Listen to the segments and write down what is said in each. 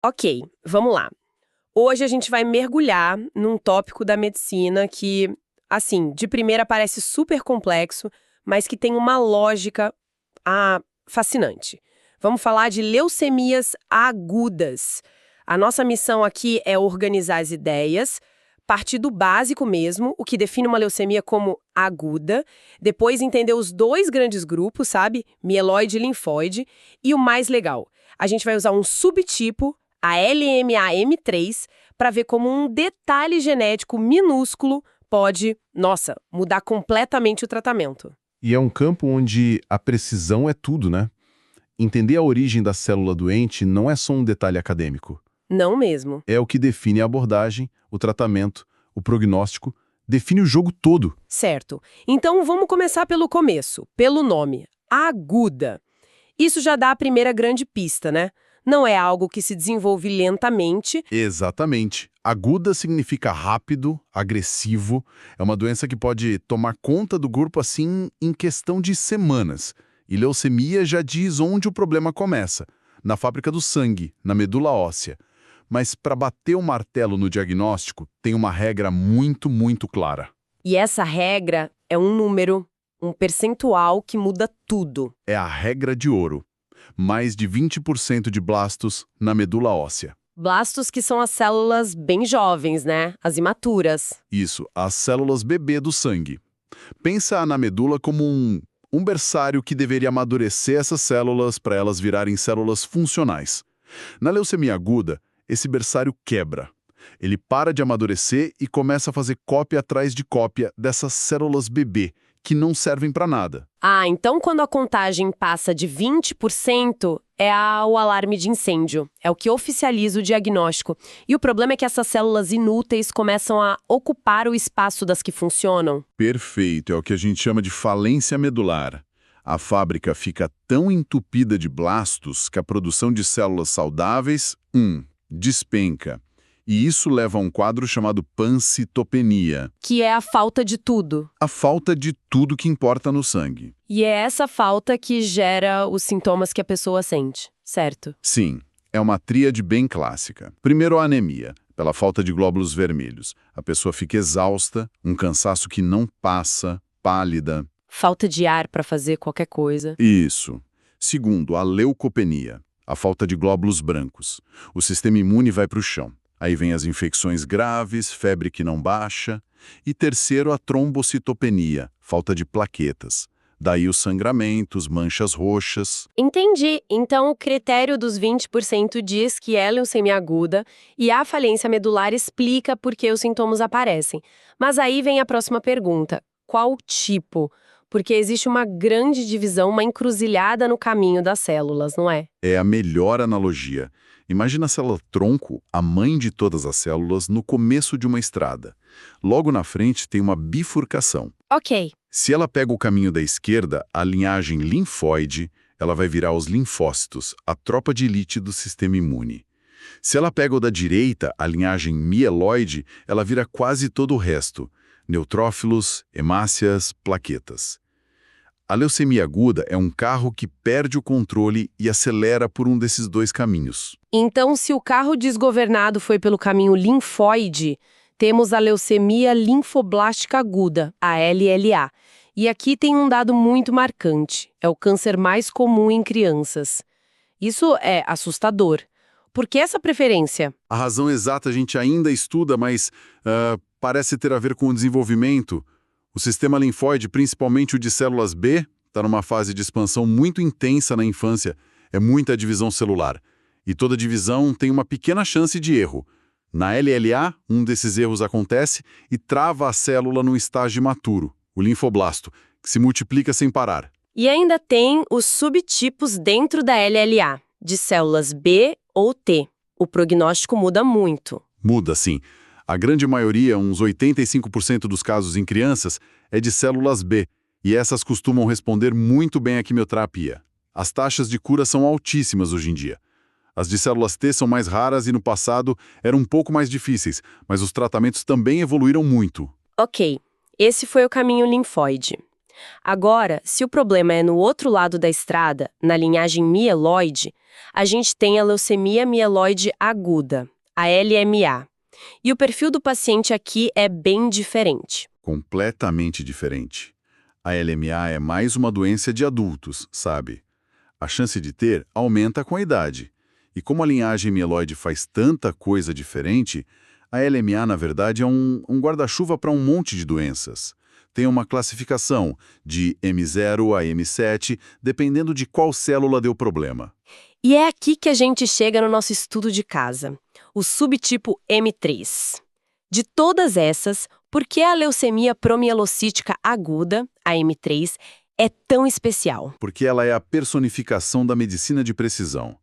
Ok, vamos lá. Hoje a gente vai mergulhar num tópico da medicina que, assim, de primeira parece super complexo, mas que tem uma lógica, fascinante. Vamos falar de leucemias agudas. A nossa missão aqui é organizar as ideias, partir do básico mesmo, o que define uma leucemia como aguda, depois entender os dois grandes grupos, sabe? Mieloide e linfóide, e o mais legal, a gente vai usar um subtipo, a LMA-M3, para ver como um detalhe genético minúsculo pode, nossa, mudar completamente o tratamento. E é um campo onde a precisão é tudo, né? Entender a origem da célula doente não é só um detalhe acadêmico. Não mesmo. É o que define a abordagem, o tratamento, o prognóstico, define o jogo todo. Certo. Então vamos começar pelo começo, pelo nome, aguda. Isso já dá a primeira grande pista, né? Não é algo que se desenvolve lentamente. Exatamente. Aguda significa rápido, agressivo. É uma doença que pode tomar conta do corpo assim em questão de semanas. E leucemia já diz onde o problema começa. Na fábrica do sangue, na medula óssea. Mas para bater o martelo no diagnóstico, tem uma regra muito clara. E essa regra é um número, um percentual que muda tudo. É a regra de ouro. Mais de 20% de blastos na medula óssea. Blastos que são as células bem jovens, né? As imaturas. Isso, as células bebê do sangue. Pensa na medula como um berçário que deveria amadurecer essas células para elas virarem células funcionais. Na leucemia aguda, esse berçário quebra. Ele para de amadurecer e começa a fazer cópia atrás de cópia dessas células bebê, que não servem para nada. Então quando a contagem passa de 20%, o alarme de incêndio. É o que oficializa o diagnóstico. E o problema é que essas células inúteis começam a ocupar o espaço das que funcionam. Perfeito, é o que a gente chama de falência medular. A fábrica fica tão entupida de blastos que a produção de células saudáveis, despenca. E isso leva a um quadro chamado pancitopenia. Que é a falta de tudo. A falta de tudo que importa no sangue. E é essa falta que gera os sintomas que a pessoa sente, certo? Sim, é uma tríade bem clássica. Primeiro a anemia, pela falta de glóbulos vermelhos. A pessoa fica exausta, um cansaço que não passa, pálida. Falta de ar para fazer qualquer coisa. Isso. Segundo, a leucopenia, a falta de glóbulos brancos. O sistema imune vai para o chão. Aí vem as infecções graves, febre que não baixa. E terceiro, a trombocitopenia, falta de plaquetas. Daí os sangramentos, manchas roxas. Entendi. Então o critério dos 20% diz que é leucemia aguda e a falência medular explica por que os sintomas aparecem. Mas aí vem a próxima pergunta. Qual tipo? Porque existe uma grande divisão, uma encruzilhada no caminho das células, não é? É a melhor analogia. Imagina a célula-tronco, a mãe de todas as células, no começo de uma estrada. Logo na frente tem uma bifurcação. Ok. Se ela pega o caminho da esquerda, a linhagem linfóide, ela vai virar os linfócitos, a tropa de elite do sistema imune. Se ela pega o da direita, a linhagem mieloide, ela vira quase todo o resto. Neutrófilos, hemácias, plaquetas. A leucemia aguda é um carro que perde o controle e acelera por um desses dois caminhos. Então, se o carro desgovernado foi pelo caminho linfóide, temos a leucemia linfoblástica aguda, a LLA. E aqui tem um dado muito marcante. É o câncer mais comum em crianças. Isso é assustador. Por que essa preferência? A razão exata a gente ainda estuda, mas parece ter a ver com o desenvolvimento. O sistema linfóide, principalmente o de células B, está numa fase de expansão muito intensa na infância. É muita divisão celular. E toda divisão tem uma pequena chance de erro. Na LLA, um desses erros acontece e trava a célula no estágio imaturo, o linfoblasto, que se multiplica sem parar. E ainda tem os subtipos dentro da LLA, de células B ou T. O prognóstico muda muito. Muda, sim. A grande maioria, uns 85% dos casos em crianças, é de células B, e essas costumam responder muito bem à quimioterapia. As taxas de cura são altíssimas hoje em dia. As de células T são mais raras e no passado eram um pouco mais difíceis, mas os tratamentos também evoluíram muito. Ok, esse foi o caminho linfóide. Agora, se o problema é no outro lado da estrada, na linhagem mieloide, a gente tem a leucemia mieloide aguda, a LMA. E o perfil do paciente aqui é bem diferente. Completamente diferente. A LMA é mais uma doença de adultos, sabe? A chance de ter aumenta com a idade. E como a linhagem mieloide faz tanta coisa diferente, a LMA, na verdade, é um guarda-chuva para um monte de doenças. Tem uma classificação de M0 a M7, dependendo de qual célula deu problema. E é aqui que a gente chega no nosso estudo de casa, o subtipo M3. De todas essas, por que a leucemia promielocítica aguda, a M3, é tão especial? Porque ela é a personificação da medicina de precisão.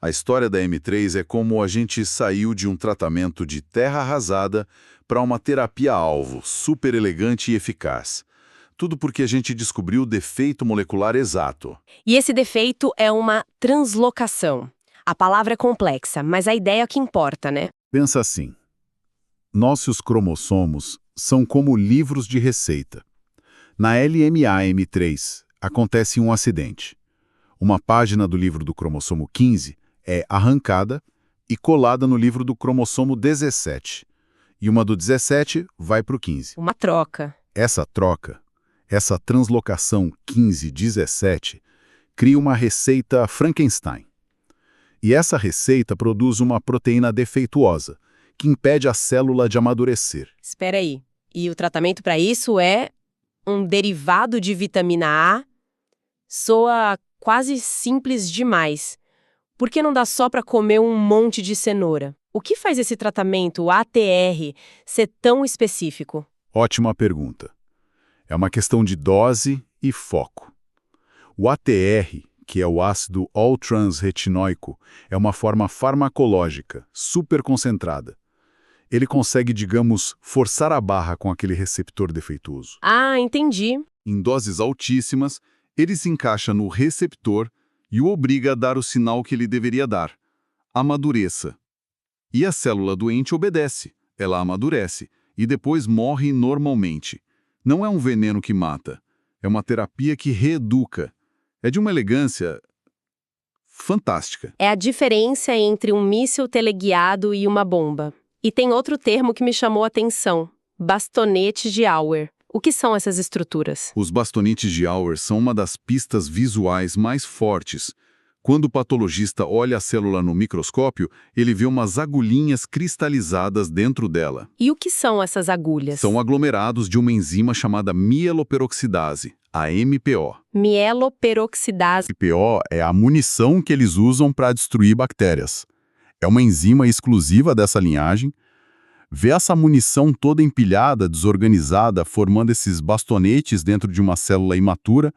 A história da M3 é como a gente saiu de um tratamento de terra arrasada para uma terapia-alvo, super elegante e eficaz. Tudo porque a gente descobriu o defeito molecular exato. E esse defeito é uma translocação. A palavra é complexa, mas a ideia é que importa, né? Pensa assim. Nossos cromossomos são como livros de receita. Na LMA-M3 acontece um acidente. Uma página do livro do cromossomo 15 é arrancada e colada no livro do cromossomo 17. E uma do 17 vai para o 15. Uma troca. Essa troca, essa translocação 15-17, cria uma receita Frankenstein. E essa receita produz uma proteína defeituosa, que impede a célula de amadurecer. Espera aí. E o tratamento para isso é um derivado de vitamina A? Soa quase simples demais. Por que não dá só para comer um monte de cenoura? O que faz esse tratamento, o ATR, ser tão específico? Ótima pergunta. É uma questão de dose e foco. O ATR, que é o ácido all-trans-retinóico, é uma forma farmacológica, super concentrada. Ele consegue, digamos, forçar a barra com aquele receptor defeituoso. Ah, entendi. Em doses altíssimas, ele se encaixa no receptor e o obriga a dar o sinal que ele deveria dar. Amadureça. E a célula doente obedece. Ela amadurece e depois morre normalmente. Não é um veneno que mata. É uma terapia que reeduca. É de uma elegância fantástica. É a diferença entre um míssil teleguiado e uma bomba. E tem outro termo que me chamou a atenção: bastonetes de Auer. O que são essas estruturas? Os bastonetes de Auer são uma das pistas visuais mais fortes. Quando o patologista olha a célula no microscópio, ele vê umas agulhinhas cristalizadas dentro dela. E o que são essas agulhas? São aglomerados de uma enzima chamada mieloperoxidase, a MPO. Mieloperoxidase. MPO é a munição que eles usam para destruir bactérias. É uma enzima exclusiva dessa linhagem. Ver essa munição toda empilhada, desorganizada, formando esses bastonetes dentro de uma célula imatura,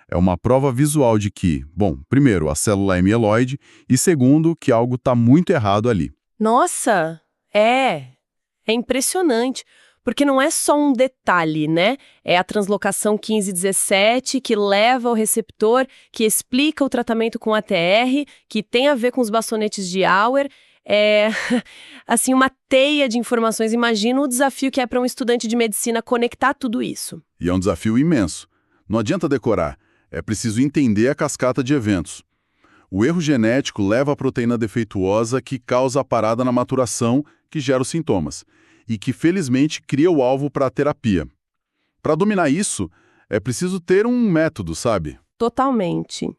é uma prova visual de que, bom, primeiro, a célula é mieloide e segundo, que algo está muito errado ali. Nossa, é impressionante, porque não é só um detalhe, né? É a translocação 15-17 que leva ao receptor, que explica o tratamento com ATR, que tem a ver com os bastonetes de Auer. É, assim, uma teia de informações. Imagina o desafio que é para um estudante de medicina conectar tudo isso. E é um desafio imenso. Não adianta decorar, é preciso entender a cascata de eventos. O erro genético leva à proteína defeituosa que causa a parada na maturação, que gera os sintomas, e que felizmente cria o alvo para a terapia. Para dominar isso, é preciso ter um método, sabe? Totalmente.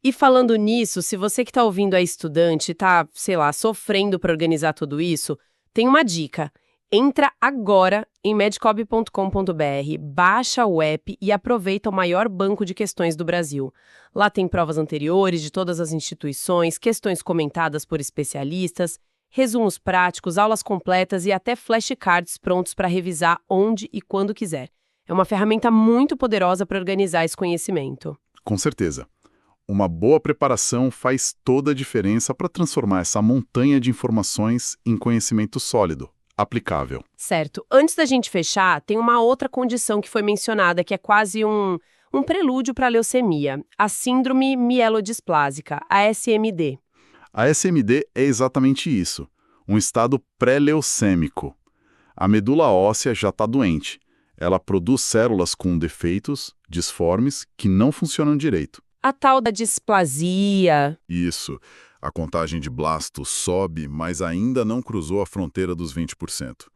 E falando nisso, se você que está ouvindo é estudante e está, sei lá, sofrendo para organizar tudo isso, tem uma dica. Entra agora em medcob.com.br, baixa o app e aproveita o maior banco de questões do Brasil. Lá tem provas anteriores de todas as instituições, questões comentadas por especialistas, resumos práticos, aulas completas e até flashcards prontos para revisar onde e quando quiser. É uma ferramenta muito poderosa para organizar esse conhecimento. Com certeza. Uma boa preparação faz toda a diferença para transformar essa montanha de informações em conhecimento sólido, aplicável. Certo. Antes da gente fechar, tem uma outra condição que foi mencionada, que é quase um prelúdio para a leucemia, a síndrome mielodisplásica, a SMD. A SMD é exatamente isso, um estado pré-leucêmico. A medula óssea já está doente. Ela produz células com defeitos, disformes que não funcionam direito. A tal da displasia. Isso. A contagem de blastos sobe, mas ainda não cruzou a fronteira dos 20%.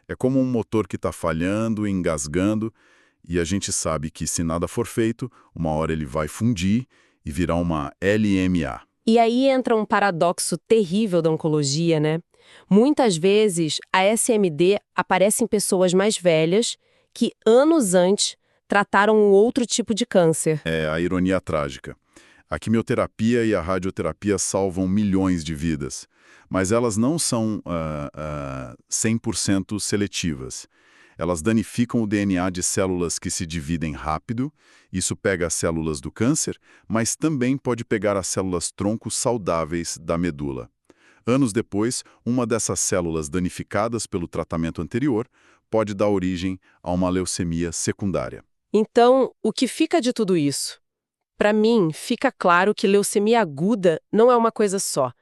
É como um motor que está falhando, engasgando, e a gente sabe que se nada for feito, uma hora ele vai fundir e virar uma LMA. E aí entra um paradoxo terrível da oncologia, né? Muitas vezes, a SMD aparece em pessoas mais velhas que, anos antes, trataram um outro tipo de câncer. É a ironia trágica. A quimioterapia e a radioterapia salvam milhões de vidas, mas elas não são 100% seletivas. Elas danificam o DNA de células que se dividem rápido, isso pega as células do câncer, mas também pode pegar as células tronco saudáveis da medula. Anos depois, uma dessas células danificadas pelo tratamento anterior pode dar origem a uma leucemia secundária. Então, o que fica de tudo isso? Para mim, fica claro que leucemia aguda não é uma coisa só.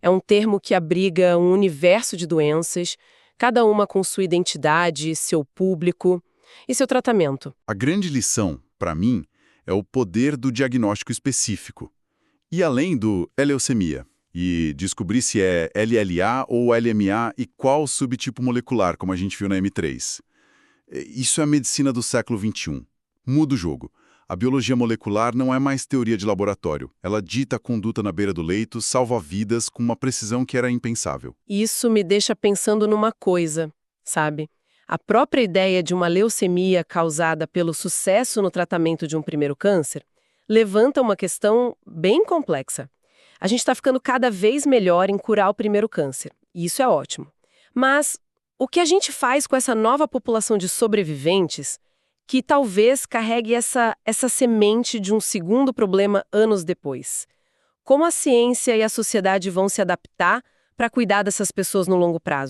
É um termo que abriga um universo de doenças, cada uma com sua identidade, seu público e seu tratamento. A grande lição, para mim, é o poder do diagnóstico específico. E além do leucemia, e descobrir se é LLA ou LMA e qual subtipo molecular, como a gente viu na M3. Isso é a medicina do século XXI. Muda o jogo. A biologia molecular não é mais teoria de laboratório. Ela dita a conduta na beira do leito, salva vidas com uma precisão que era impensável. Isso me deixa pensando numa coisa, sabe? A própria ideia de uma leucemia causada pelo sucesso no tratamento de um primeiro câncer levanta uma questão bem complexa. A gente está ficando cada vez melhor em curar o primeiro câncer, e isso é ótimo. Mas o que a gente faz com essa nova população de sobreviventes que talvez carregue essa semente de um segundo problema anos depois? Como a ciência e a sociedade vão se adaptar para cuidar dessas pessoas no longo prazo?